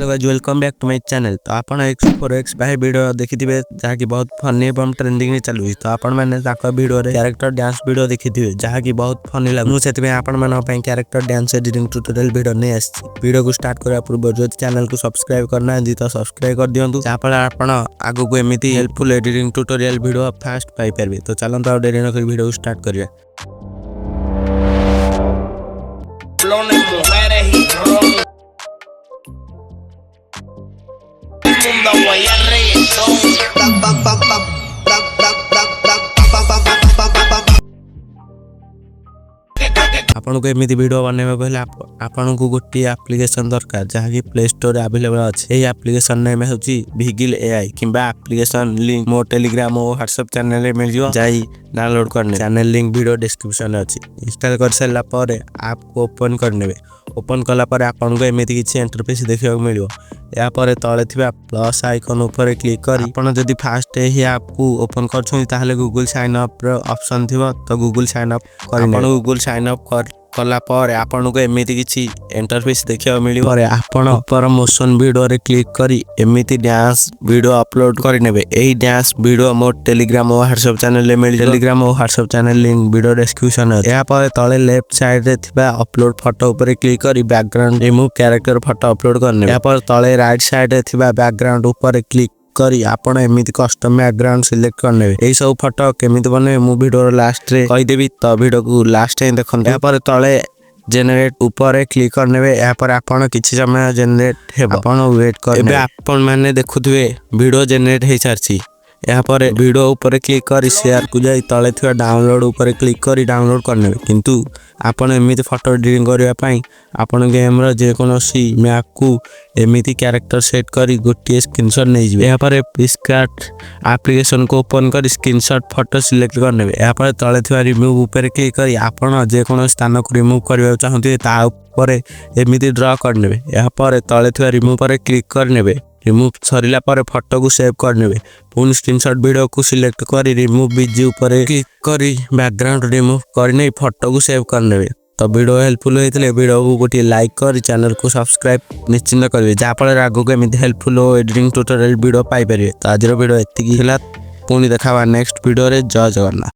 Hello guys, welcome back to my channel. तो आपण X4X भाई वीडियो देखिथिबे जहा कि बहुत फनी एवं ट्रेंडिंग में चलुई। तो आपण माने ताको वीडियो रे कैरेक्टर डांस वीडियो देखिथिबे जहा कि बहुत फनी लागु। सेतबे आपण मानो पय character dance editing tutorial video नै आछि। वीडियो को स्टार्ट करा पूर्व जो चैनल को सब्सक्राइब करना है तो सब्सक्राइब कर दियंतु, जहा पर आपण आगु को एमिति helpful editing tutorial video fast पाई परबे। तो चलंत आ डेरी न कर वीडियो को स्टार्ट करिया। आपन को एमिति वीडियो बनैबा पहले आपन को गोटी एप्लीकेशन दरकार जहा कि प्ले स्टोर अवेलेबल अछि। एई एप्लीकेशन नेम होची भिगिल एआई किबा एप्लीकेशन लिंक मो टेलीग्राम और व्हाट्सएप चैनल रे मिल जियो। जाई डाउनलोड करने चैनल लिंक वीडियो डिस्क्रिप्शन में अछि। इंस्टॉल कर सारा पर ऐप को ओपन करनेबे। ओपन कला पर आपन को एमिति किछि इंटरफेस देखियो मिलियो। या पर तळे थिबा प्लस आइकन ऊपर क्लिक करी आपन जदी फास्ट एही ऐप को ओपन करछों ताहले गूगल साइन अप रो ऑप्शन थिबो। तो गूगल साइन अप करने आपन गूगल साइन अप कला पर आपन को एमिति किछि इंटरफेस देखियो मिलियो। पर आपन ऊपर मोशन वीडियो रे क्लिक करी एमिति डांस वीडियो अपलोड करि नेबे। एही डांस वीडियो मो टेलीग्राम और व्हाट्सएप चैनल रे मिल। टेलीग्राम और WhatsApp channel link video description है। या पर तळे लेफ्ट साइड रे थिबा अपलोड फोटो ऊपर क्लिक करी background remove character photo upload करने। या पर तळे राइट साइड रे थिबा बैकग्राउंड ऊपर क्लिक करी आपण एमिति कस्टम बैकग्राउंड सिलेक्ट करने। एई सब फोटो केमिति बने मु वीडियो लास्ट रे कहि देबी। तो वीडियो को लास्ट रे देखन। या पर तळे जनरेट ऊपर क्लिक करने। या पर आपण किछि समय जनरेट हेबो। आपण वेट करने। एबे आपण माने देखुथबे वीडियो जनरेट हे सारछि। या पर वीडियो ऊपर क्लिक करी शेयर को जाई तळे थिबा डाउनलोड ऊपर क्लिक करी डाउनलोड करने। किंतु आपण एमिति फोटो एडिटिंग करिया पई आपण गेम रो जे कोनोसी मैप को एमिति कैरेक्टर सेट करी गोटी स्क्रीनशॉट नै जिवे। या पर पिस्कार्ट एप्लीकेशन को ओपन करी स्क्रीनशॉट फोटो सिलेक्ट करने। या पर तळे थिबा रिमूव ऊपर क्लिक करी आपण जे कोनो स्थान को रिमूव करबा चाहंती ता ऊपर एमिति ड्रा करने। या पर तळे थिबा रिमूव पर क्लिक करनेबे। रिमूव सरिला पर फोटो को सेव करने। पुन स्क्रीनशॉट वीडियो को सिलेक्ट करी रिमूव बीजी ऊपर क्लिक करी बैकग्राउंड रिमूव करने फोटो को सेव करने। तो वीडियो हेल्पफुल होइतले वीडियो को गोटी लाइक कर चैनल को सब्सक्राइब निश्चिंत करिवे, जहा फल आगो को एमिति हेल्पफुल एडिटिंग ट्यूटोरियल वीडियो पाई परिवे। तो आज वीडियो एतिकी हिला। पुनी देखावा नेक्स्ट वीडियो रे। जय जगन्नाथ।